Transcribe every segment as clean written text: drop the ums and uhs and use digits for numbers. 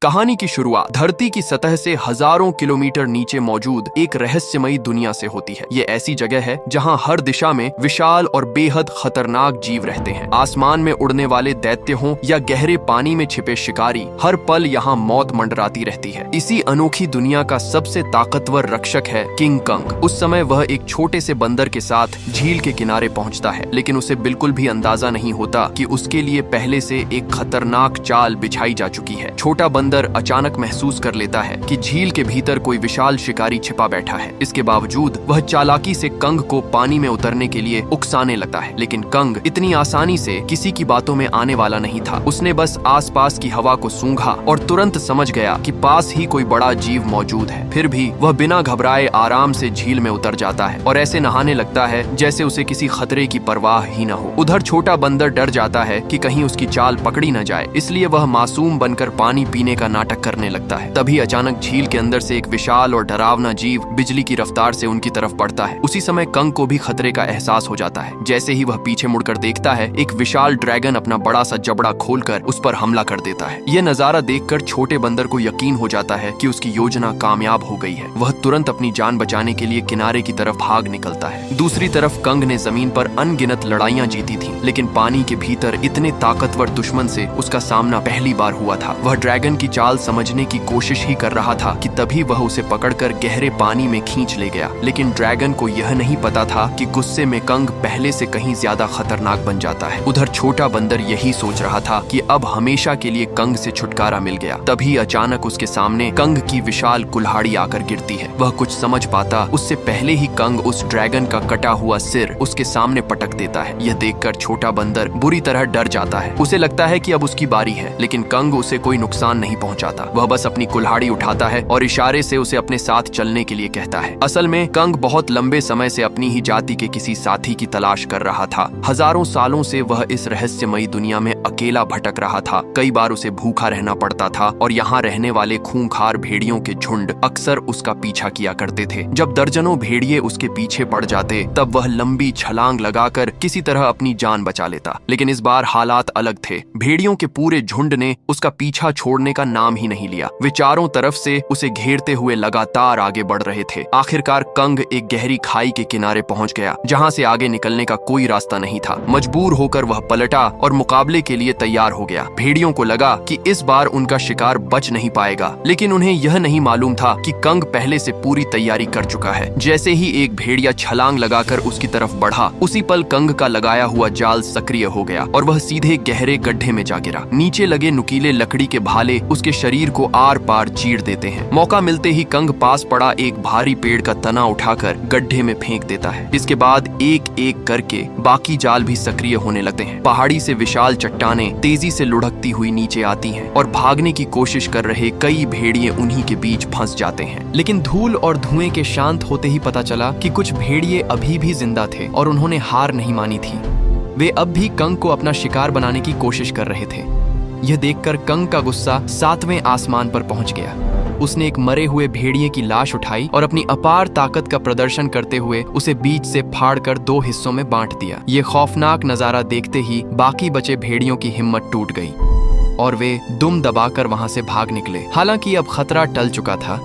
कहानी की शुरुआत धरती की सतह से हजारों किलोमीटर नीचे मौजूद एक रहस्यमयी दुनिया से होती है। ये ऐसी जगह है जहां हर दिशा में विशाल और बेहद खतरनाक जीव रहते हैं। आसमान में उड़ने वाले दैत्य हों या गहरे पानी में छिपे शिकारी, हर पल यहाँ मौत मंडराती रहती है। इसी अनोखी दुनिया का सबसे ताकतवर रक्षक है किंग कंग। उस समय वह एक छोटे से बंदर के साथ झील के किनारे पहुंचता है, लेकिन उसे बिल्कुल भी अंदाजा नहीं होता कि उसके लिए पहले से एक खतरनाक चाल बिछाई जा चुकी है। छोटा बंदर अचानक महसूस कर लेता है कि झील के भीतर कोई विशाल शिकारी छिपा बैठा है। इसके बावजूद वह चालाकी से कंग को पानी में उतरने के लिए उकसाने लगता है, लेकिन कंग इतनी आसानी से किसी की बातों में आने वाला नहीं था। उसने बस आसपास की हवा को सूंघा और तुरंत समझ गया कि पास ही कोई बड़ा जीव मौजूद है। फिर भी वह बिना घबराए आराम से झील में उतर जाता है और ऐसे नहाने लगता है जैसे उसे किसी खतरे की परवाह ही न हो। उधर छोटा बंदर डर जाता है कि कहीं उसकी चाल पकड़ी न जाए, इसलिए वह मासूम बनकर पानी पीने का नाटक करने लगता है। तभी अचानक झील के अंदर से एक विशाल और डरावना जीव बिजली की रफ्तार से उनकी तरफ बढ़ता है। उसी समय कंग को भी खतरे का एहसास हो जाता है। जैसे ही वह पीछे मुड़कर देखता है, एक विशाल ड्रैगन अपना बड़ा सा जबड़ा खोलकर उस पर हमला कर देता है। यह नजारा देखकर छोटे बंदर को यकीन हो जाता है कि उसकी योजना कामयाब हो गई है। वह तुरंत अपनी जान बचाने के लिए किनारे की तरफ भाग निकलता है। दूसरी तरफ कंग ने जमीन पर अनगिनत लड़ाइयां जीती थी, लेकिन पानी के भीतर इतने ताकतवर दुश्मन से उसका सामना पहली बार हुआ था। वह ड्रैगन की चाल समझने की कोशिश ही कर रहा था कि तभी वह उसे पकड़कर गहरे पानी में खींच ले गया। लेकिन ड्रैगन को यह नहीं पता था कि गुस्से में कंग पहले से कहीं ज्यादा खतरनाक बन जाता है। उधर छोटा बंदर यही सोच रहा था कि अब हमेशा के लिए कंग से छुटकारा मिल गया। तभी अचानक उसके सामने कंग की विशाल कुल्हाड़ी आकर गिरती है। वह कुछ समझ पाता उससे पहले ही कंग उस ड्रैगन का कटा हुआ सिर उसके सामने पटक देता है। यह देखकर छोटा बंदर बुरी तरह डर जाता है। उसे लगता है कि अब उसकी बारी है, लेकिन कंग उसे कोई नुकसान नहीं पहुंचाता। वह बस अपनी कुल्हाड़ी उठाता है और इशारे से उसे अपने साथ चलने के लिए कहता है। असल में कंग बहुत लंबे समय से अपनी ही जाति के किसी साथी की तलाश कर रहा था। हजारों सालों से वह इस रहस्यमयी दुनिया में अकेला भटक रहा था। कई बार उसे भूखा रहना पड़ता था और यहाँ रहने वाले खूंखार भेड़ियों के झुंड अक्सर उसका पीछा किया करते थे। जब दर्जनों भेड़िए उसके पीछे पड़ जाते, तब वह लंबी छलांग लगाकर किसी तरह अपनी जान बचा लेता। लेकिन इस बार हालात अलग थे। भेड़ियों के पूरे झुंड ने उसका पीछा छोड़ने का नाम ही नहीं लिया। वे चारों तरफ से उसे घेरते हुए लगातार आगे बढ़ रहे थे। आखिरकार कंग एक गहरी खाई के किनारे पहुंच गया, जहां से आगे निकलने का कोई रास्ता नहीं था। मजबूर होकर वह पलटा और मुकाबले के लिए तैयार हो गया। भेड़ियों को लगा कि इस बार उनका शिकार बच नहीं पाएगा, लेकिन उन्हें यह नहीं मालूम था कि कंग पहले से पूरी तैयारी कर चुका है। जैसे ही एक भेड़िया छलांग लगाकर उसकी तरफ बढ़ा, उसी पल कंग का लगाया हुआ जाल सक्रिय हो गया और वह सीधे गहरे गड्ढे में जा गिरा। नीचे लगे नुकीले लकड़ी के भाले उसके शरीर को आर पार चीर देते हैं। मौका मिलते ही कंग पास पड़ा एक भारी पेड़ का तना उठाकर गड्ढे में फेंक देता है। इसके बाद एक एक करके बाकी जाल भी सक्रिय होने लगते हैं। पहाड़ी से विशाल चट्टानें तेजी से लुढ़कती हुई नीचे आती हैं और भागने की कोशिश कर रहे कई भेड़िए उन्हीं के बीच फंस जाते हैं। लेकिन धूल और धुएं के शांत होते ही पता चला कि कुछ भेड़िए अभी भी जिंदा थे और उन्होंने हार नहीं मानी थी। वे अब भी कंग को अपना शिकार बनाने की कोशिश कर रहे थे। यह देखकर कंग का गुस्सा 7वें आसमान पर पहुंच गया। उसने एक मरे हुए भेड़िए की लाश उठाई और अपनी अपार ताकत का प्रदर्शन करते हुए उसे बीच से फाड़कर 2 हिस्सों में बांट दिया। ये खौफनाक नजारा देखते ही बाकी बचे भेड़ियों की हिम्मत टूट गई और वे दुम दबाकर वहां से भाग निकले। हालांकि अब खतरा टल चुका था,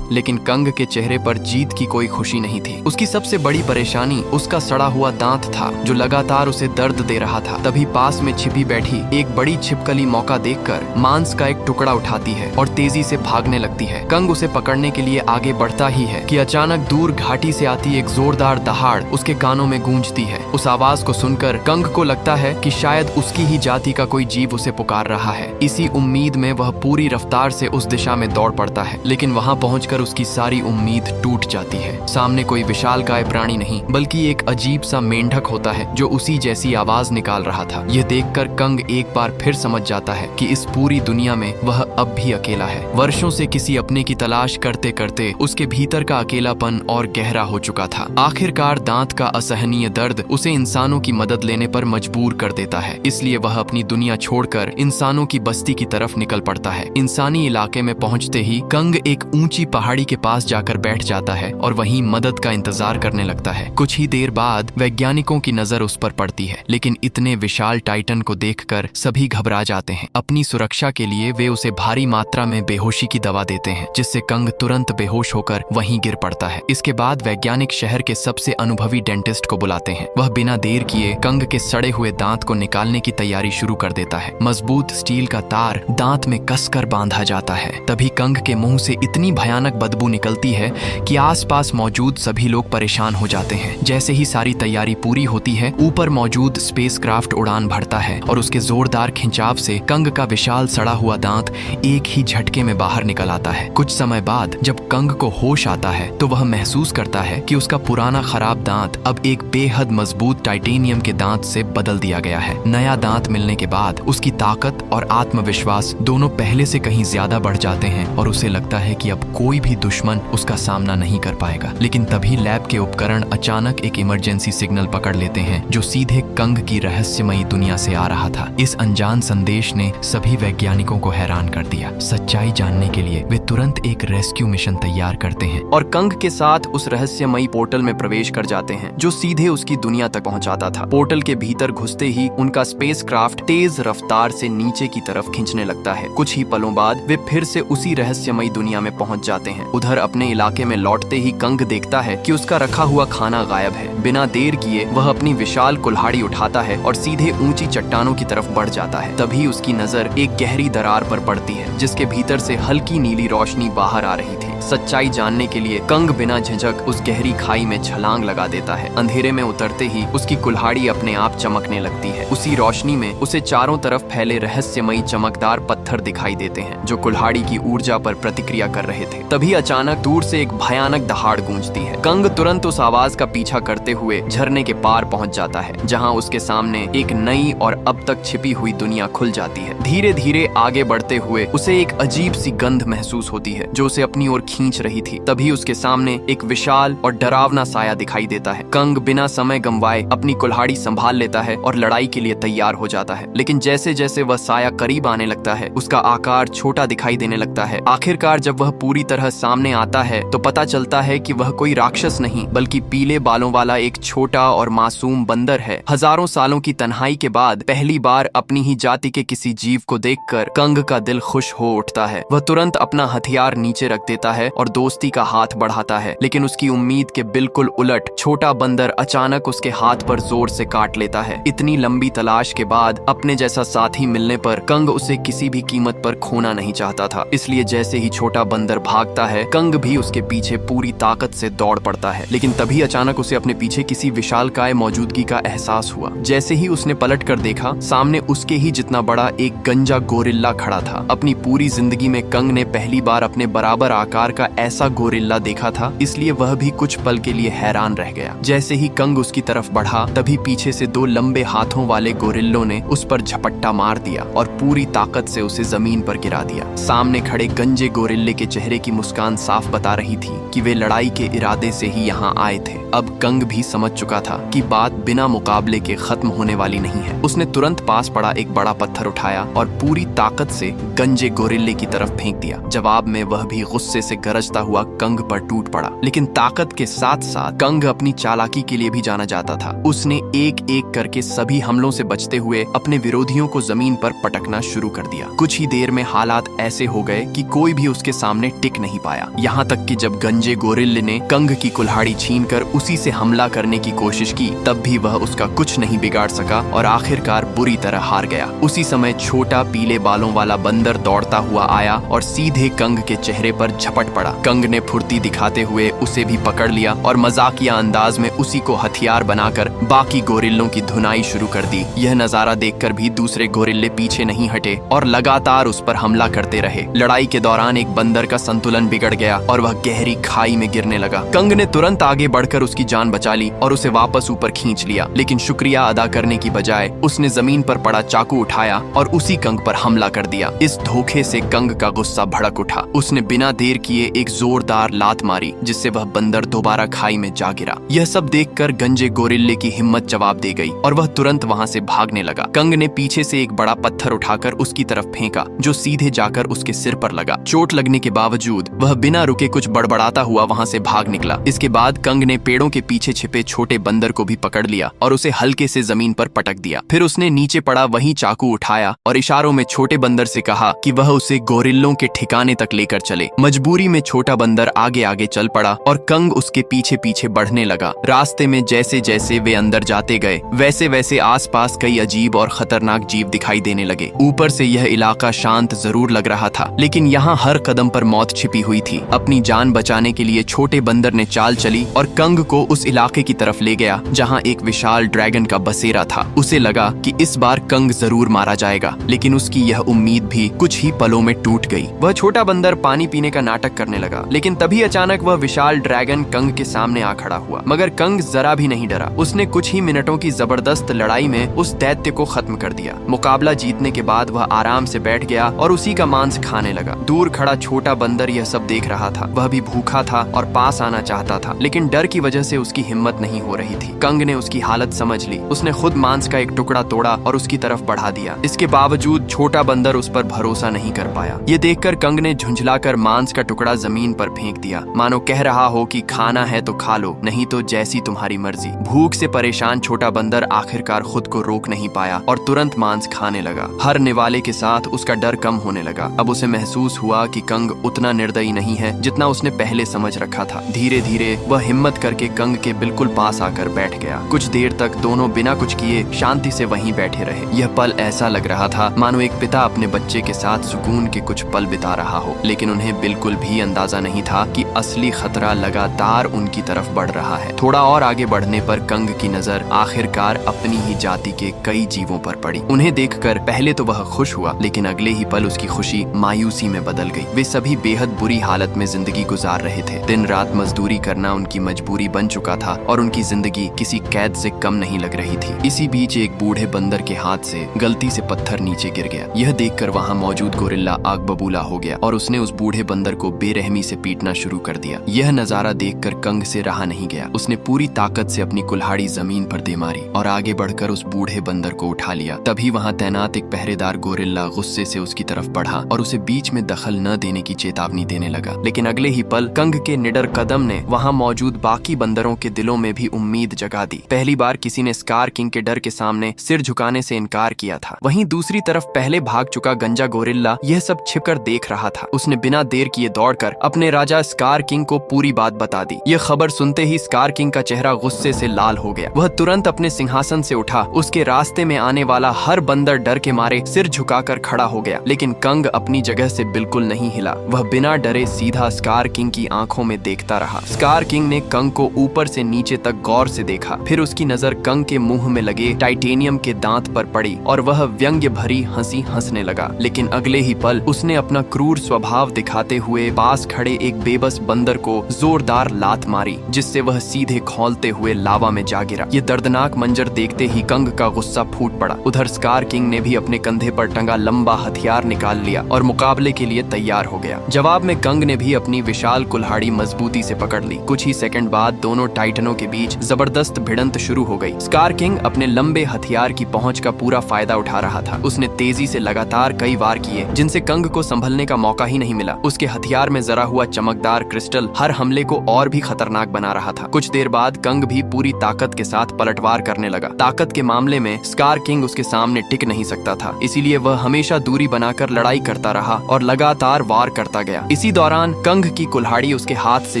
लेकिन कंग के चेहरे पर जीत की कोई खुशी नहीं थी। उसकी सबसे बड़ी परेशानी उसका सड़ा हुआ दांत था, जो लगातार उसे दर्द दे रहा था। तभी पास में छिपी बैठी एक बड़ी छिपकली मौका देखकर मांस का एक टुकड़ा उठाती है और तेजी से भागने लगती है। कंग उसे पकड़ने के लिए आगे बढ़ता ही है कि अचानक दूर घाटी से आती एक जोरदार दहाड़ उसके कानों में गूंजती है। उस आवाज को सुनकर कंग को लगता है कि शायद उसकी ही जाति का कोई जीव उसे पुकार रहा है। इसी उम्मीद में वह पूरी रफ्तार से उस दिशा में दौड़ पड़ता है, लेकिन वहां पहुंचकर उसकी सारी उम्मीद टूट जाती है। सामने कोई विशालकाय प्राणी नहीं, बल्कि एक अजीब सा मेंढक होता है जो उसी जैसी आवाज निकाल रहा था। यह देखकर कंग एक बार फिर समझ जाता है कि इस पूरी दुनिया में वह अब भी अकेला है। वर्षों से किसी अपने की तलाश करते करते उसके भीतर का अकेलापन और गहरा हो चुका था। आखिरकार दांत का असहनीय दर्द उसे इंसानों की मदद लेने पर मजबूर कर देता है। इसलिए वह अपनी दुनिया छोड़कर इंसानों की बस्ती की तरफ निकल पड़ता है। इंसानी इलाके में पहुंचते ही कंग एक ऊंची पहाड़ी कुल्हाड़ी के पास जाकर बैठ जाता है और वहीं मदद का इंतजार करने लगता है। कुछ ही देर बाद वैज्ञानिकों की नजर उस पर पड़ती है, लेकिन इतने विशाल टाइटन को देखकर सभी घबरा जाते हैं। अपनी सुरक्षा के लिए वे उसे भारी मात्रा में बेहोशी की दवा देते हैं, जिससे कंग तुरंत बेहोश होकर वहीं गिर पड़ता है। इसके बाद वैज्ञानिक शहर के सबसे अनुभवी डेंटिस्ट को बुलाते हैं। वह बिना देर किए कंग के सड़े हुए दांत को निकालने की तैयारी शुरू कर देता है। मजबूत स्टील का तार दांत में कसकर बांधा जाता है। तभी कंग के मुंह से इतनी भयानक बदबू निकलती है कि आसपास मौजूद सभी लोग परेशान हो जाते हैं। जैसे ही सारी तैयारी पूरी होती है, ऊपर मौजूद स्पेसक्राफ्ट उड़ान भरता है और उसके जोरदार खिंचाव से कंग का विशाल सड़ा हुआ दांत एक ही झटके में बाहर निकल आता है। कुछ समय बाद जब कंग को होश आता है तो वह महसूस करता है कि उसका पुराना खराब दांत अब एक बेहद मजबूत टाइटेनियम के दांत से बदल दिया गया है। नया दांत मिलने के बाद उसकी ताकत और आत्मविश्वास दोनों पहले से कहीं ज्यादा बढ़ जाते हैं और उसे लगता है कि अब कोई भी दुश्मन उसका सामना नहीं कर पाएगा। लेकिन तभी लैब के उपकरण अचानक एक इमरजेंसी सिग्नल पकड़ लेते हैं, जो सीधे कंग की रहस्यमयी दुनिया से आ रहा था। इस अनजान संदेश ने सभी वैज्ञानिकों को हैरान कर दिया। सच्चाई जानने के लिए वे तुरंत एक रेस्क्यू मिशन तैयार करते हैं और कंग के साथ उस रहस्यमयी पोर्टल में प्रवेश कर जाते हैं, जो सीधे उसकी दुनिया तक पहुंचाता था। पोर्टल के भीतर घुसते ही उनका स्पेसक्राफ्ट तेज रफ्तार से नीचे की तरफ खींचने लगता है। कुछ ही पलों बाद वे फिर से उसी रहस्यमयी दुनिया में पहुंच जाते हैं। उधर अपने इलाके में लौटते ही कंग देखता है कि उसका रखा हुआ खाना गायब है। बिना देर किए वह अपनी विशाल कुल्हाड़ी उठाता है और सीधे ऊंची चट्टानों की तरफ बढ़ जाता है। तभी उसकी नजर एक गहरी दरार पर पड़ती है, जिसके भीतर से हल्की नीली रोशनी बाहर आ रही थी। सच्चाई जानने के लिए कंग बिना झिझक उस गहरी खाई में छलांग लगा देता है। अंधेरे में उतरते ही उसकी कुल्हाड़ी अपने आप चमकने लगती है। उसी रोशनी में उसे चारों तरफ फैले रहस्यमयी चमकदार पत्थर दिखाई देते हैं, जो कुल्हाड़ी की ऊर्जा पर प्रतिक्रिया कर रहे थे। तभी अचानक दूर से एक भयानक दहाड़ गूंजती है। कंग तुरंत उस आवाज का पीछा करते हुए झरने के पार पहुंच जाता है, जहां उसके सामने एक नई और अब तक छिपी हुई दुनिया खुल जाती है। धीरे धीरे आगे बढ़ते हुए उसे एक अजीब सी गंध महसूस होती है, जो उसे अपनी ओर खींच रही थी। तभी उसके सामने एक विशाल और डरावना साया दिखाई देता है। कंग बिना समय गंवाए अपनी कुल्हाड़ी संभाल लेता है और लड़ाई के लिए तैयार हो जाता है। लेकिन जैसे जैसे वह साया करीब आने लगता है, उसका आकार छोटा दिखाई देने लगता है। आखिरकार जब वह पूरी तरह सामने आता है तो पता चलता है कि वह कोई राक्षस नहीं, बल्कि पीले बालों वाला एक छोटा और मासूम बंदर है। हजारों सालों की तन्हाई के बाद पहली बार अपनी ही जाति के किसी जीव को देखकर कंग का दिल खुश हो उठता है। वह तुरंत अपना हथियार नीचे रख देता है और दोस्ती का हाथ बढ़ाता है। लेकिन उसकी उम्मीद के बिल्कुल उलट छोटा बंदर अचानक उसके हाथ पर जोर से काट लेता है। इतनी लंबी तलाश के बाद अपने जैसा साथी मिलने पर कंग उसे किसी भी कीमत पर खोना नहीं चाहता था। इसलिए जैसे ही छोटा बंदर भागता है, कंग भी उसके पीछे पूरी ताकत से दौड़ पड़ता है। लेकिन तभी अचानक उसे अपने पीछे किसी विशालकाय मौजूदगी का एहसास हुआ। जैसे ही उसने पलट कर देखा, सामने उसके ही जितना बड़ा एक गंजा गोरिल्ला खड़ा था। अपनी पूरी जिंदगी में कंग ने पहली बार अपने बराबर आकार का ऐसा गोरिल्ला देखा था, इसलिए वह भी कुछ पल के लिए हैरान रह गया। जैसे ही कंग उसकी तरफ बढ़ा, तभी पीछे से दो लंबे हाथों वाले गोरिल्लों ने उस पर झपट्टा मार दिया और पूरी ताकत से उसे जमीन पर गिरा दिया। सामने खड़े गंजे गोरिल्ले के चेहरे की मुस्कान साफ बता रही थी कि वे लड़ाई के इरादे से ही यहाँ आए थे। अब कंग भी समझ चुका था कि बात बिना मुकाबले के खत्म होने वाली नहीं है। उसने तुरंत पास पड़ा एक बड़ा पत्थर उठाया और पूरी ताकत से गंजे गोरिल्ले की तरफ फेंक दिया। जवाब में वह भी गुस्से से गरजता हुआ कंग पर टूट पड़ा। लेकिन ताकत के साथ साथ कंग अपनी चालाकी के लिए भी जाना जाता था। उसने एक एक करके सभी हमलों से बचते हुए अपने विरोधियों को जमीन पर पटकना शुरू कर दिया। कुछ ही देर में हालात ऐसे हो गए कि कोई भी उसके सामने टिक नहीं पाया। यहाँ तक कि जब गंजे गोरिल्ले ने कंग की कुल्हाड़ी छीनकर उसी से हमला करने की कोशिश की, तब भी वह उसका कुछ नहीं बिगाड़ सका और आखिरकार बुरी तरह हार गया। उसी समय छोटा पीले बालों वाला बंदर दौड़ता हुआ आया और सीधे कंग के चेहरे पर झपट पड़ा। कंग ने फुर्ती दिखाते हुए उसे भी पकड़ लिया और मजाकिया अंदाज में उसी को हथियार बनाकर बाकी गोरिल्लों की धुनाई शुरू कर दी। यह नजारा देखकर भी दूसरे गोरिल्ले पीछे नहीं हटे और लगातार उस पर हमला करते रहे। लड़ाई के दौरान एक बंदर का संतुलन बिगड़ गया और वह गहरी खाई में गिरने लगा। कंग ने तुरंत आगे बढ़कर उसकी जान बचा ली और उसे वापस ऊपर खींच लिया। लेकिन शुक्रिया अदा करने की बजाय उसने जमीन पर पड़ा चाकू उठाया और उसी कंग पर हमला कर दिया। इस धोखे से कंग का गुस्सा भड़क उठा। उसने बिना देर किए एक जोरदार लात मारी, जिससे वह बंदर दोबारा खाई में जा गिरा। यह सब देखकर गंजे गोरिल्ले की हिम्मत जवाब दे गई और वह तुरंत वहां से भागने लगा। कंग ने पीछे से एक बड़ा पत्थर उठाकर उसकी तरफ फेंका, जो सीधे जाकर उसके सिर पर लगा। चोट लगने के बावजूद वह बिना रुके कुछ बड़बड़ाता हुआ वहां से भाग निकला। इसके बाद कंग ने पेड़ों के पीछे छिपे छोटे बंदर को भी पकड़ लिया और उसे हल्के से जमीन पर पटक दिया। फिर उसने नीचे पड़ा वही चाकू उठाया और इशारों में छोटे बंदर से कहा कि वह उसे गोरिल्लों के ठिकाने तक लेकर चले। मजबूरी में छोटा बंदर आगे आगे चल पड़ा और कंग उसके पीछे पीछे बढ़ने लगा। रास्ते में जैसे जैसे वे अंदर जाते गए वैसे वैसे आसपास कई अजीब और खतरनाक जीव दिखाई देने लगे। ऊपर से यह इलाका शांत जरूर लग रहा था, लेकिन यहाँ हर कदम पर मौत छिपी हुई थी। अपनी जान बचाने के लिए छोटे बंदर ने चाल चली और कंग को उस इलाके की तरफ ले गया जहाँ एक विशाल ड्रैगन का बसेरा था। उसे लगा कि इस बार कंग जरूर मारा जाएगा, लेकिन उसकी यह उम्मीद भी कुछ ही पलों में टूट गई। वह छोटा बंदर पानी पीने का नाटक करने लगा, लेकिन तभी अचानक वह विशाल ड्रैगन कंग के सामने आ खड़ा हुआ। मगर कंग जरा भी नहीं डरा। उसने कुछ ही मिनटों की जबरदस्त लड़ाई में उस दैत्य को खत्म कर दिया। मुकाबला जीतने के बाद वह आराम से बैठ गया और उसी का मांस खाने लगा। दूर खड़ा छोटा बंदर यह सब देख रहा था। वह भी भूखा था और पास आना चाहता था, लेकिन डर की वजह से उसकी हिम्मत नहीं हो रही थी। कंग ने उसकी हालत समझ ली। उसने खुद मांस का एक टुकड़ा तोड़ा और उसकी तरफ बढ़ा दिया। इसके बावजूद छोटा बंदर उस पर भरोसा नहीं कर पाया। ये देखकर कंग ने झुंझलाकर मांस का टुकड़ा जमीन पर फेंक दिया, मानो कह रहा हो कि खाना है तो खा लो, नहीं तो जैसी तुम्हारी मर्जी। भूख से परेशान छोटा बंदर आखिरकार खुद को रोक नहीं पाया और तुरंत मांस खाने लगा। हर निवाले के साथ उसका डर कम होने लगा। अब उसे महसूस हुआ कि कंग उतना निर्दयी नहीं है जितना उसने पहले समझ रखा था। धीरे धीरे वह हिम्मत करके कंग के बिल्कुल पास आकर बैठ गया। कुछ देर तक दोनों बिना कुछ किए शांति से वहीं बैठे रहे। यह पल ऐसा लग रहा था मानो एक पिता अपने बच्चे के साथ सुकून के कुछ पल बिता रहा हो, लेकिन उन्हें बिल्कुल भी अंदाजा नहीं था कि असली खतरा लगातार उनकी तरफ बढ़ रहा है। थोड़ा और आगे बढ़ने पर कंग की नजर आखिरकार अपनी ही जाति के कई जीवों पर पड़ी। उन्हें देखकर पहले तो वह खुश हुआ, लेकिन अगले ही पल उसकी खुशी मायूसी में बदल गई। वे सभी बेहद बुरी हालत में जिंदगी गुजार रहे थे। दिन रात मजदूरी करना उनकी मजबूरी बन चुका था और उनकी जिंदगी किसी कैद से कम नहीं लग रही थी। इसी बीच एक बूढ़े बंदर के हाथ से गलती से पत्थर नीचे गिर गया। यह देखकर वहां मौजूद गोरिल्ला आग बबूला हो गया और उसने उस बूढ़े बंदर को बेरहमी से पीटना शुरू कर दिया। यह नजारा देखकर कंग से रहा नहीं गया। उसने पूरी ताकत से अपनी कुल्हाड़ी जमीन पर दे मारी और आगे बढ़कर उस बूढ़े बंदर को उठा लिया। तभी वहां तैनात एक पहरेदार गोरिल्ला गुस्से से उसकी तरफ बढ़ा और उसे बीच में दखल न देने की चेतावनी देने लगा। लेकिन अगले ही पल कंग के निडर कदम ने वहां मौजूद बाकी बंदरों के दिलों में भी उम्मीद जगा दी। पहली बार किसी ने स्कार किंग के डर के सामने सिर झुकाने से इनकार किया था। वहीं दूसरी तरफ पहले भाग चुका गंजा गोरिल्ला यह सब छिपकर देख रहा था। उसने बिना देर किए दौड़कर अपने राजा स्कार किंग को पूरी बात बता दी। यह खबर सुनते ही स्कार किंग का चेहरा गुस्से से लाल हो गया। वह तुरंत अपने सिंहासन से उठा। उसके रास्ते में आने वाला हर बंदर डर के मारे सिर झुकाकर खड़ा हो गया, लेकिन कंग अपनी जगह से बिल्कुल नहीं हिला। वह बिना डरे सीधा स्कार किंग की आंखों में देखता रहा। स्कार किंग ने कंग को ऊपर से नीचे तक गौर से देखा। फिर उसकी नजर कंग के मुंह में लगे टाइटेनियम के दांत पर पड़ी और वह व्यंग्य भरी हंसी हंसने लगा। लेकिन अगले ही पल उसने अपना क्रूर स्वभाव दिखाते हुए पास खड़े एक बेबस बंदर को जोरदार लात मारी, जिससे वह सीधे खौलते हुए लावा में जा गिरा। ये दर्दनाक मंजर देखते ही कंग का गुस्सा फूट पड़ा। उधर स्कार किंग ने भी अपने कंधे पर टंगा लंबा हथियार निकाल लिया और मुकाबले के लिए तैयार हो गया। जवाब में कंग ने भी अपनी विशाल कुल्हाड़ी मजबूती से पकड़ ली। कुछ ही सेकंड बाद दोनों टाइटनों के बीच जबरदस्त भिड़ंत शुरू हो गई। स्कार किंग अपने लंबे हथियार की पहुंच का पूरा फायदा उठा रहा था। उसने तेजी से लगातार कई वार किए, जिनसे कंग को संभलने का मौका ही नहीं मिला। उसके हथियार में जरा हुआ चमकदार क्रिस्टल हर हमले को और भी खतरनाक बना रहा था। कुछ देर बाद कंग भी पूरी ताकत के साथ पलटवार करने लगा। ताकत के मामले में स्कार किंग उसके सामने टिक नहीं सकता था, इसीलिए वह हमेशा दूरी बनाकर लड़ाई करता रहा और लगातार वार करता गया। इसी दौरान कंग की कुल्हाड़ी उसके हाथ से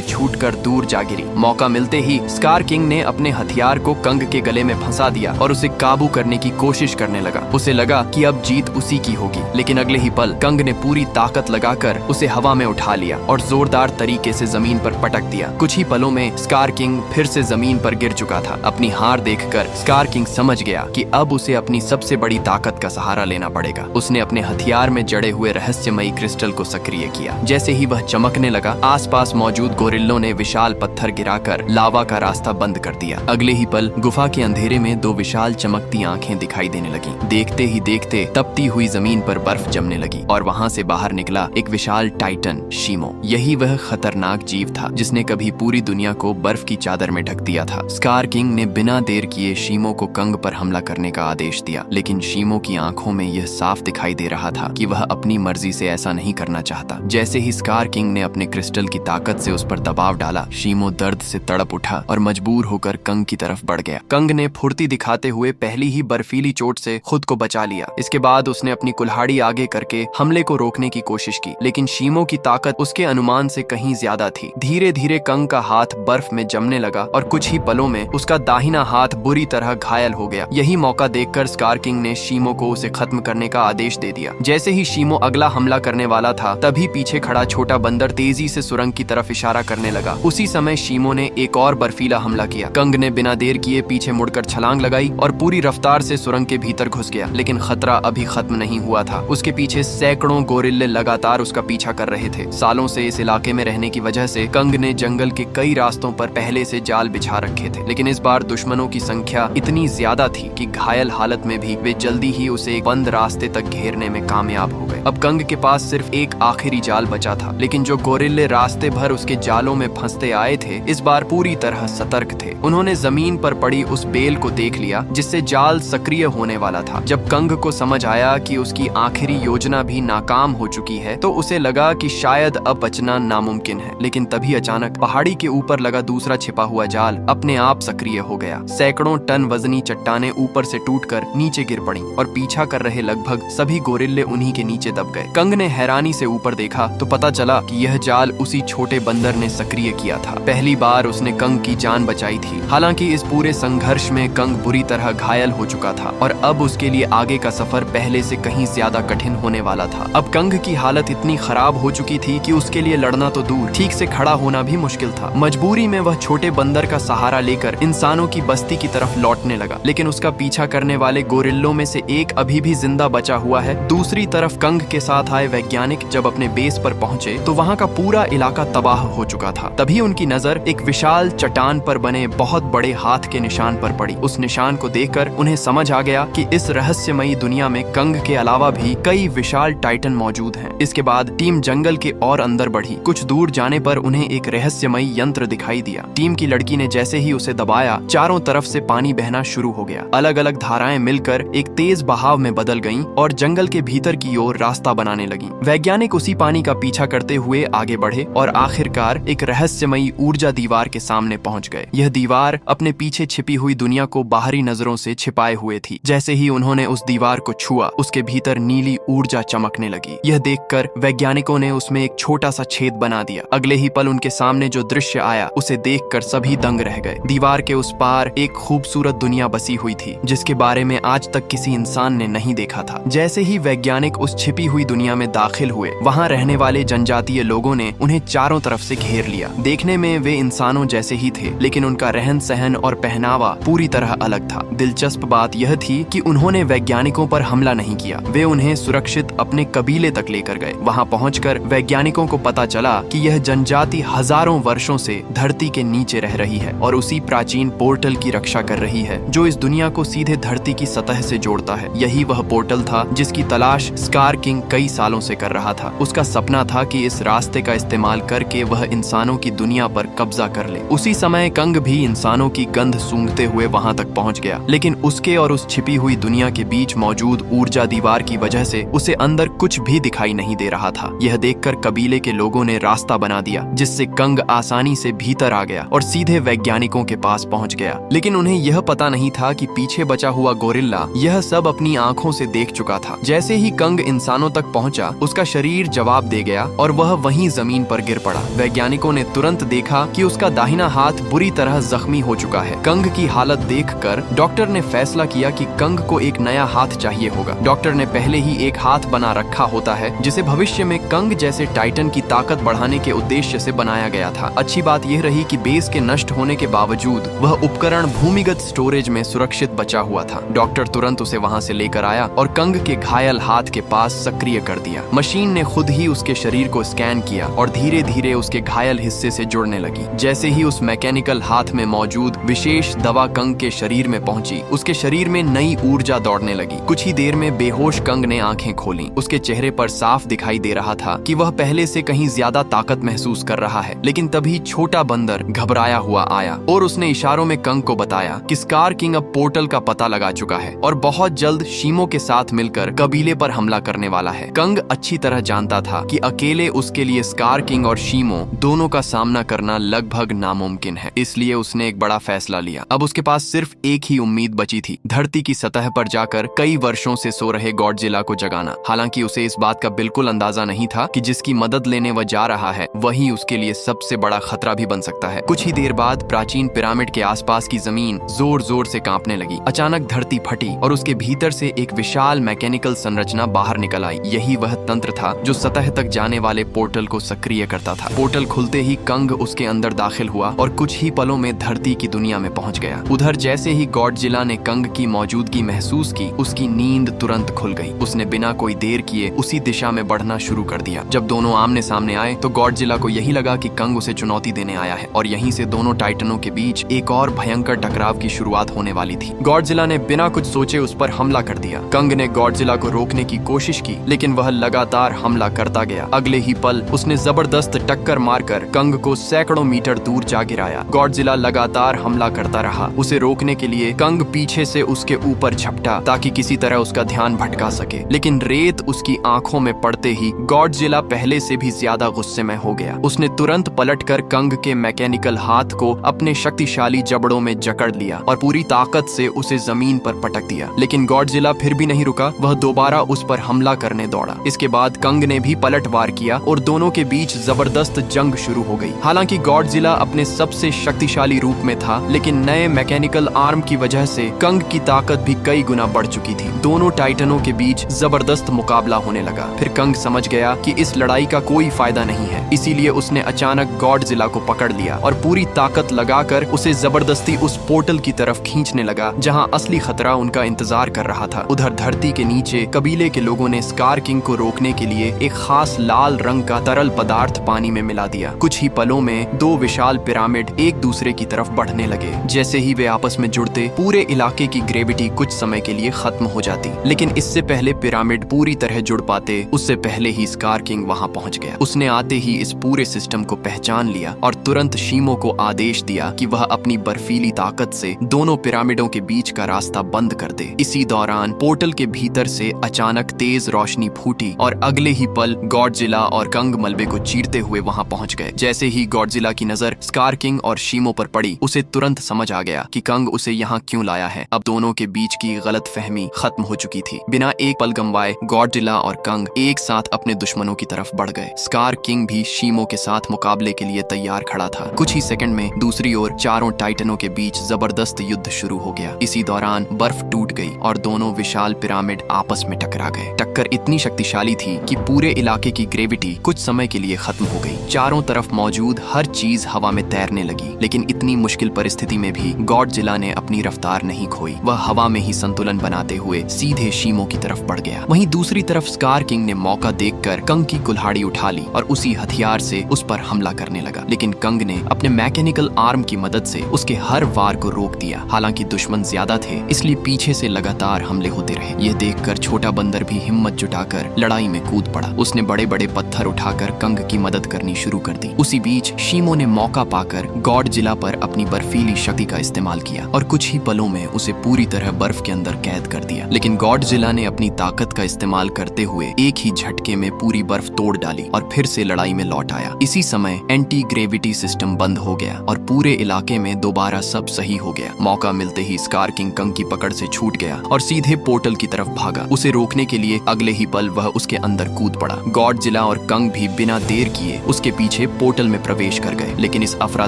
छूटकर दूर जा गिरी। मौका मिलते ही स्कार किंग ने अपने हथियार को कंग के गले में फंसा दिया और उसे काबू करने की कोशिश करने लगा। उसे लगा कि अब जीत उसी की होगी, लेकिन अगले ही पल कंग ने पूरी ताकत लगाकर उसे हवा में उठा लिया और जोरदार तरीके से जमीन पर पटक दिया। कुछ ही पलों में स्कार किंग फिर से जमीन पर गिर चुका था। अपनी हार देखकर स्कार किंग समझ गया कि अब उसे अपनी सबसे बड़ी ताकत का सहारा लेना पड़ेगा। उसने अपने हथियार में जड़े हुए रहस्यमयी क्रिस्टल को सक्रिय किया। जैसे ही वह चमकने लगा, आसपास मौजूद गोरिल्लों ने विशाल पत्थर गिराकर लावा का रास्ता बंद कर दिया। अगले ही पल गुफा के अंधेरे में दो विशाल चमकती आंखें दिखाई देने लगी। देखते ही देखते तपती हुई जमीन पर बर्फ जमने लगी और वहां से बाहर निकला एक विशाल टाइटन शीमो। यही वह खतरनाक जीव था जिसने कभी पूरी दुनिया को बर्फ की चादर में ढक दिया था। स्कार किंग ने बिना देर किए शीमो को कंग पर हमला करने का आदेश दिया, लेकिन शीमो की आंखों में यह साफ दिखाई दे रहा था कि वह अपनी मर्जी से ऐसा नहीं करना चाहता। जैसे ही स्कार किंग ने अपने क्रिस्टल की ताकत से उस पर दबाव डाला, शीमो दर्द से तड़प उठा और मजबूर होकर कंग की तरफ बढ़ गया। कंग ने फुर्ती दिखाते हुए पहली ही बर्फीली चोट से खुद को बचा लिया। इसके बाद उसने अपनी कुल्हाड़ी आगे करके हमले को रोकने की कोशिश की, लेकिन शीमो की ताकत उसके अनुमान से कहीं ज्यादा थी। धीरे धीरे कंग का हाथ बर्फ में जमने लगा और कुछ ही पलों में उसका दाहिना हाथ बुरी तरह घायल हो गया। यही मौका देखकर स्कार किंग ने शीमो को उसे खत्म करने का आदेश दे दिया। जैसे ही शीमो अगला हमला करने वाला था, तभी पीछे खड़ा छोटा बंदर तेजी से सुरंग की तरफ इशारा करने लगा। उसी समय शीमो ने एक और बर्फीला हमला किया। कंग ने बिना देर किए पीछे मुड़कर छलांग लगाई और पूरी रफ्तार से सुरंग के भीतर घुस गया। लेकिन खतरा अभी खत्म नहीं हुआ था। उसके पीछे सैकड़ों गोरिल्ले लगातार उसका पीछा कर रहे थे। सालों से इस इलाके में रहने की वजह से कंग ने जंगल के कई रास्तों पर पहले से जाल बिछा रखे थे, लेकिन इस बार दुश्मनों की संख्या इतनी ज्यादा थी कि घायल हालत में भी वे जल्दी ही उसे एक बंद रास्ते तक घेरने में कामयाब हो गए। अब कंग के पास सिर्फ एक आखिरी जाल बचा था, लेकिन जो गोरिल्ले रास्ते भर उसके जालों में फंसते आए थे, इस बार पूरी तरह सतर्क थे। उन्होंने जमीन पर पड़ी उस बेल को देख लिया जिससे जाल सक्रिय होने वाला था। जब कंग को समझ आया कि उसकी आखिरी योजना भी नाकाम हो चुकी है, तो उसे लगा कि शायद अब बचना नामुमकिन है। लेकिन तभी अचानक पहाड़ी के ऊपर लगा दूसरा छिपा हुआ जाल अपने आप सक्रिय हो गया। सैकड़ों टन वजनी चट्टानें ऊपर से टूटकर नीचे गिर पड़ी और पीछा कर रहे लगभग सभी गोरिल्ले उन्हीं के नीचे दब गए। कंग ने हैरानी से ऊपर देखा तो पता चला कि यह जाल उसी छोटे बंदर ने सक्रिय किया था। पहली बार उसने कंग की जान बचाई थी। हालांकि इस पूरे संघर्ष में कंग बुरी तरह घायल हो चुका था और अब उसके लिए आगे का सफर पहले से कहीं ज्यादा कठिन होने वाला था। अब कंग की हालत इतनी खराब हो चुकी थी कि उसके लिए लड़ना तो दूर, ठीक से खड़ा होना भी मुश्किल था। मजबूरी में वह छोटे बंदर का सहारा लेकर इंसानों की बस्ती की तरफ लौटने लगा, लेकिन उसका पीछा करने वाले गोरिल्लों में से एक अभी भी जिंदा बचा हुआ है। दूसरी तरफ कंग के साथ आए वैज्ञानिक जब अपने बेस पर पहुंचे तो वहां का पूरा इलाका तबाह हो चुका था। तभी उनकी नजर एक विशाल चट्टान पर बने बहुत बड़े हाथ के निशान पर पड़ी। उस निशान को देखकर उन्हें समझ आ गया कि इस रहस्यमयी दुनिया में कंग के अलावा भी कई विशाल टाइटन मौजूद हैं। इसके बाद टीम जंगल के और अंदर बढ़ी। कुछ दूर जाने पर उन्हें एक रहस्यमयी यंत्र दिखाई दिया। टीम की लड़की ने जैसे ही उसे दबाया, चारों तरफ से पानी बहना शुरू हो गया। अलग अलग धाराएं मिलकर एक तेज बहाव में बदल गईं और जंगल के भीतर की ओर रास्ता बनाने लगी। वैज्ञानिक उसी पानी का पीछा करते हुए आगे बढ़े और आखिरकार एक रहस्यमयी ऊर्जा दीवार के सामने पहुंच गए। यह दीवार अपने पीछे छिपी हुई दुनिया को बाहरी नजरों से छिपाए हुए थी। जैसे ही उन्होंने उस दीवार को छुआ, उसके भीतर नीली ऊर्जा चमकने लगी। यह देखकर वैज्ञानिकों ने उसमें एक छोटा सा छेद बना दिया। अगले ही पल उनके सामने जो दृश्य आया, उसे देखकर सभी दंग रह गए। दीवार के उस पार एक खूबसूरत दुनिया बसी हुई थी, जिसके बारे में आज तक किसी इंसान ने नहीं देखा था। जैसे ही वैज्ञानिक उस छिपी हुई दुनिया में दाखिल हुए, वहाँ रहने वाले जनजातीय लोगों ने उन्हें चारों तरफ से घेर लिया। देखने में वे इंसानों जैसे ही थे, लेकिन उनका रहन सहन और पहनावा पूरी तरह अलग था। दिलचस्प बात यह थी कि उन्होंने वैज्ञानिकों पर हमला नहीं किया। वे उन्हें सुरक्षित अपने कबीले तक लेकर गए। वहाँ पहुंचकर वैज्ञानिकों को पता चला कि यह जनजाति हजारों वर्षों से धरती के नीचे रह रही है और उसी प्राचीन पोर्टल की रक्षा कर रही है, जो इस दुनिया को सीधे धरती की सतह से जोड़ता है। यही वह पोर्टल था जिसकी तलाश स्कार किंग कई सालों से कर रहा था। उसका सपना था कि इस रास्ते का इस्तेमाल करके वह इंसानों की दुनिया पर कब्जा कर ले। उसी समय कंग भी इंसानों की गंध सूंघते हुए वहां तक पहुंच गया, लेकिन उसके और उस छिपी हुई दुनिया के बीच मौजूद ऊर्जा दीवार की वजह से उसे अंदर कुछ भी दिखाई नहीं दे रहा था। यह देखकर कबीले के लोगों ने रास्ता बना दिया, जिससे कंग आसानी से भीतर आ गया और सीधे वैज्ञानिकों के पास पहुंच गया। लेकिन उन्हें यह पता नहीं था कि पीछे बचा हुआ गोरिल्ला यह सब अपनी आंखों से देख चुका था। जैसे ही कंग इंसानों तक पहुंचा, उसका शरीर जवाब दे गया और वह वहीं जमीन पर गिर पड़ा। वैज्ञानिकों ने तुरंत देखा कि उसका दाहिना हाथ बुरी तरह जख्मी हो चुका है। कंग की हालत देखकर डॉक्टर ने फैसला किया कि कंग को एक नया हाथ चाहिए होगा। डॉक्टर ने पहले ही एक हाथ बना रखा होता है, जिसे भविष्य में कंग जैसे टाइटन की ताकत बढ़ाने के उद्देश्य से बनाया गया था। अच्छी बात यह रही कि बेस के नष्ट होने के बावजूद वह उपकरण भूमिगत स्टोरेज में सुरक्षित बचा हुआ था। डॉक्टर तुरंत उसे वहां से लेकर आया और कंग के घायल हाथ के पास सक्रिय कर दिया। मशीन ने खुद ही उसके शरीर को स्कैन किया और धीरे धीरे उसके घायल हिस्से से जुड़ने लगी। जैसे ही उस मैकेनिकल हाथ में मौजूद विशेष दवा कंग के शरीर में पहुंची, उसके शरीर में नई ऊर्जा दौड़ने लगी। कुछ ही देर में बेहोश कंग ने आंखें खोली। उसके चेहरे पर साफ दिखाई दे रहा था कि वह पहले से कहीं ज्यादा ताकत महसूस कर रहा है। लेकिन तभी छोटा बंदर घबराया हुआ आया और उसने इशारों में कंग को बताया कि स्कार किंग अब पोर्टल का पता लगा चुका है और बहुत जल्द शीमो के साथ मिलकर कबीले पर हमला करने वाला है। कंग अच्छी तरह जानता था कि अकेले अकेले उसके लिए स्कार किंग और शीमो दोनों का सामना करना लगभग नामुमकिन है। इसलिए उसने एक बड़ा फैसला लिया। अब उसके पास सिर्फ एक ही उम्मीद बची थी, धरती की सतह पर जाकर कई वर्षों से सो रहे गॉडजिला को जगाना। हालांकि उसे इस बात का बिल्कुल अंदाजा नहीं था कि जिसकी मदद लेने वह जा रहा है वही उसके लिए सबसे बड़ा खतरा भी बन सकता है। कुछ ही देर बाद प्राचीन पिरामिड के आसपास की जमीन जोर जोर से कांपने लगी। अचानक धरती फटी और उसके भीतर से एक विशाल मैकेनिकल संरचना बाहर निकल आई। यही वह तंत्र था जो सतह तक जाने वाले पोर्टल को सक्रिय करता था। पोर्टल खुलते ही कंग उसके अंदर दाखिल हुआ और कुछ ही पलों में धरती की दुनिया में पहुंच गया। उधर जैसे ही गॉडजिला ने कंग की मौजूदगी महसूस की, उसकी नींद तुरंत खुल गई। उसने बिना कोई देर किए उसी दिशा में बढ़ना शुरू कर दिया। जब दोनों आमने सामने आए तो गॉडजिला को यही लगा कि कंग उसे चुनौती देने आया है और यहीं से दोनों टाइटनों के बीच एक और भयंकर टकराव की शुरुआत होने वाली थी। गॉडजिला ने बिना कुछ सोचे उस पर हमला कर दिया। कंग ने गॉडजिला को रोकने की कोशिश की, लेकिन वह लगातार हमला करता गया। अगले ही पल उसने जबरदस्त टक्कर मारकर कंग को सैकड़ों मीटर दूर जा गिराया। गॉडजिला लगातार हमला करता रहा। उसे रोकने के लिए कंग पीछे से उसके ऊपर झपटा ताकि किसी तरह उसका ध्यान भटका सके, लेकिन रेत उसकी आंखों में पड़ते ही गॉडजिला पहले से भी ज्यादा गुस्से में हो गया। उसने तुरंत पलटकर कंग के मैकेनिकल हाथ को अपने शक्तिशाली जबड़ों में जकड़ लिया और पूरी ताकत से उसे जमीन पर पटक दिया। लेकिन गॉडजिला फिर भी नहीं रुका। वह दोबारा उस पर हमला करने दौड़ा। इसके बाद कंग ने भी पलटवार किया और दोनों के बीच जबरदस्त जंग शुरू हो गई। हालांकि गॉडजिला अपने सबसे शक्तिशाली रूप में था, लेकिन नए मैकेनिकल आर्म की वजह से कंग की ताकत भी कई गुना बढ़ चुकी थी। दोनों टाइटनों के बीच जबरदस्त मुकाबला होने लगा। फिर कंग समझ गया कि इस लड़ाई का कोई फायदा नहीं है, इसीलिए उसने अचानक गॉडजिला को पकड़ लिया और पूरी ताकत लगाकर उसे जबरदस्ती उस पोर्टल की तरफ खींचने लगा जहां असली खतरा उनका इंतजार कर रहा था। उधर धरती के नीचे कबीले के लोगों ने स्कार किंग को रोकने के लिए एक खास लाल रंग का तरल पदार्थ पानी में मिला दिया। कुछ ही पलों में दो विशाल पिरामिड एक दूसरे की तरफ बढ़ने लगे। जैसे ही वे आपस में जुड़ते, पूरे इलाके की ग्रेविटी कुछ समय के लिए खत्म हो जाती। लेकिन इससे पहले पिरामिड पूरी तरह जुड़ पाते, उससे पहले ही स्कार किंग वहां पहुंच गया। उसने आते ही इस पूरे सिस्टम को पहचान लिया और तुरंत शीमो को आदेश दिया कि वह अपनी बर्फीली ताकत से दोनों पिरामिडों के बीच का रास्ता बंद कर दे। इसी दौरान पोर्टल के भीतर से अचानक तेज रोशनी फूटी और अगले ही पल गॉडजिला और कंग मलबे को चीरते हुए वहां पहुंच गए। जैसे ही गॉडजिला की नजर स्कार किंग और शीमो पर पड़ी, उसे तुरंत समझ आ गया कि कंग उसे यहाँ क्यों लाया है। अब दोनों के बीच की गलतफहमी खत्म हो चुकी थी। बिना एक पल गंवाए गॉडजिला और कंग एक साथ अपने दुश्मनों की तरफ बढ़ गए। स्कार किंग भी शीमो के साथ मुकाबले के लिए तैयार खड़ा था। कुछ ही सेकंड में दूसरी ओर चारों टाइटनों के बीच जबरदस्त युद्ध शुरू हो गया। इसी दौरान बर्फ टूट गई और दोनों विशाल पिरामिड आपस में टकरा गए। टक्कर इतनी शक्तिशाली थी कि पूरे इलाके की ग्रेविटी कुछ समय के लिए खत्म हो गई। चारों तरफ मौजूद हर चीज हवा में तैरने लगी। लेकिन इतनी मुश्किल परिस्थिति में भी गॉडजिला ने अपनी रफ्तार नहीं खोई। वह हवा में ही संतुलन बनाते हुए सीधे शीमो की तरफ बढ़ गया। वहीं दूसरी तरफ स्कार किंग ने मौका देखकर कंग की कुल्हाड़ी उठा ली और उसी हथियार से उस पर हमला करने लगा। लेकिन कंग ने अपने मैकेनिकल आर्म की मदद से उसके हर वार को रोक दिया। हालांकि दुश्मन ज्यादा थे, इसलिए पीछे से लगातार हमले होते रहे। यह देखकर छोटा बंदर भी हिम्मत जुटाकर लड़ाई में कूद पड़ा। उसने बड़े बड़े पत्थर उठाकर कंग की मदद करनी शुरू कर दी। उसी बीच शीमो ने मौका पाकर गॉडजिला पर अपनी बर्फीली शक्ति का इस्तेमाल किया और कुछ ही पलों में उसे पूरी तरह बर्फ के अंदर कैद कर दिया। लेकिन गॉडजिला ने अपनी ताकत का इस्तेमाल करते हुए एक ही झटके में पूरी बर्फ तोड़ डाली और फिर से लड़ाई में लौट आया। इसी समय एंटी ग्रेविटी सिस्टम बंद हो गया और पूरे इलाके में दोबारा सब सही हो गया। मौका मिलते ही स्कार किंग कंग की पकड़ से छूट गया और सीधे पोर्टल की तरफ भागा। उसे रोकने के लिए अगले ही पल वह उसके अंदर कूद पड़ा। गॉडजिला और कंग भी बिना देर किए उसके पीछे पोर्टल में प्रवेश कर गए। लेकिन इस अफरा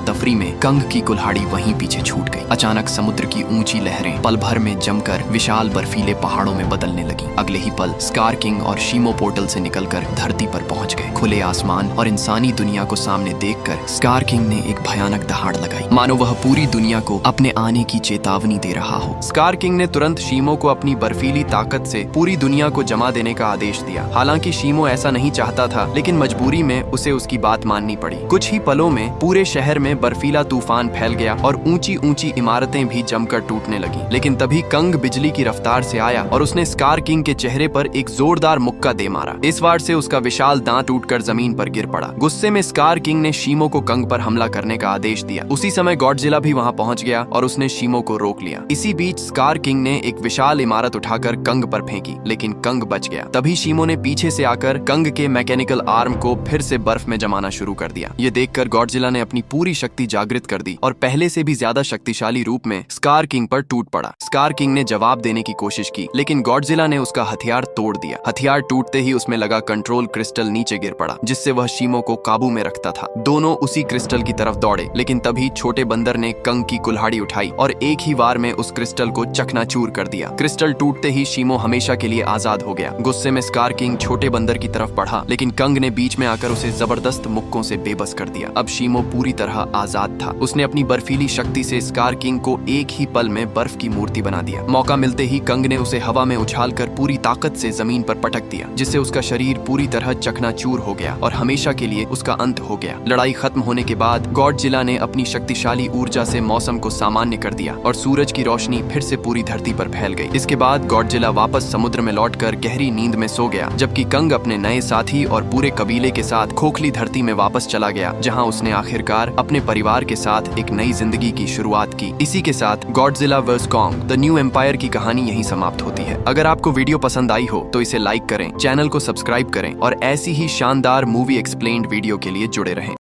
तफरी में कंग की कुल्हाड़ी वहीं पीछे छूट गई। अचानक समुद्र की ऊंची लहरें पल भर में जमकर विशाल बर्फीले पहाड़ों में बदलने लगी। अगले ही पल स्कार किंग और शीमो पोर्टल से निकलकर धरती पर पहुंच गए। खुले आसमान और इंसानी दुनिया को सामने देखकर स्कार किंग ने एक भयानक दहाड़ लगाई, मानो वह पूरी दुनिया को अपने आने की चेतावनी दे रहा हो। स्कार किंग ने तुरंत शीमो को अपनी बर्फीली ताकत से पूरी दुनिया को जमा देने का आदेश दिया। हालांकि शीमो ऐसा नहीं चाहता था, लेकिन मजबूरी में उसे उसकी बात माननी पड़ी। कुछ ही पलों में पूरे शहर में बर्फीला तूफान फैल गया और ऊंची ऊंची इमारतें भी जमकर टूटने लगी। लेकिन तभी कंग बिजली की रफ्तार से आया और उसने स्कार किंग के चेहरे पर एक जोरदार मुक्का दे मारा। इस वार से उसका विशाल दांत टूटकर जमीन पर गिर पड़ा। गुस्से में स्कार किंग ने शीमो को कंग पर हमला करने का आदेश दिया। उसी समय गॉडजिला भी वहां पहुंच गया और उसने शीमो को रोक लिया। इसी बीच स्कार किंग ने एक विशाल इमारत उठाकर कंग पर फेंकी, लेकिन कंग बच गया। तभी शीमो ने पीछे से आकर कंग के मैकेनिकल आर्म को फिर से बर्फ में जमाना शुरू कर दिया। ये देखकर गॉडजिला ने अपनी पूरी शक्ति जागृत कर दी और पहले से भी ज्यादा शक्तिशाली रूप में स्कार किंग पर टूट पड़ा। स्कार किंग ने जवाब देने की कोशिश की, लेकिन गॉडजिला ने उसका हथियार तोड़ दिया। हथियार टूटते ही उसमें लगा कंट्रोल क्रिस्टल नीचे गिर पड़ा, जिससे वह शीमो को काबू में रखता था। दोनों उसी क्रिस्टल की तरफ दौड़े, लेकिन तभी छोटे बंदर ने कंग की कुल्हाड़ी उठाई और एक ही वार में उस क्रिस्टल को चकनाचूर कर दिया। क्रिस्टल टूटते ही शीमो हमेशा के लिए आजाद हो गया। गुस्से में स्कार किंग छोटे बंदर की तरफ बढ़ा, लेकिन कंग ने बीच में आकर उसे जबरदस्त मुक्कों से बेबस कर दिया। अब शीमो पूरी तरह आजाद था। उसने अपनी बर्फीली शक्ति से स्कार किंग को एक ही पल में बर्फ की मूर्ति बना दिया। मौका मिलते ही कंग ने उसे हवा में उछालकर पूरी ताकत से जमीन पर पटक दिया, जिससे उसका शरीर पूरी तरह चकनाचूर हो गया और हमेशा के लिए उसका अंत हो गया। लड़ाई खत्म होने के बाद गॉडजिला ने अपनी शक्तिशाली ऊर्जा से मौसम को सामान्य कर दिया और सूरज की रोशनी फिर से पूरी धरती पर फैल गई। इसके बाद गॉडजिला वापस समुद्र में लौटकर गहरी नींद में सो गया, जबकि कंग अपने नए साथी और पूरे कबीले के साथ खोखली धरती में वापस चला गया, जहां उसने आखिरकार अपने परिवार के साथ एक नई जिंदगी की शुरुआत की। इसी के साथ Godzilla versus Kong the new empire की कहानी यहीं समाप्त होती है। अगर आपको वीडियो पसंद आई हो तो इसे लाइक करें, चैनल को सब्सक्राइब करें और ऐसी ही शानदार मूवी एक्सप्लेन्ड वीडियो के लिए जुड़े रहें।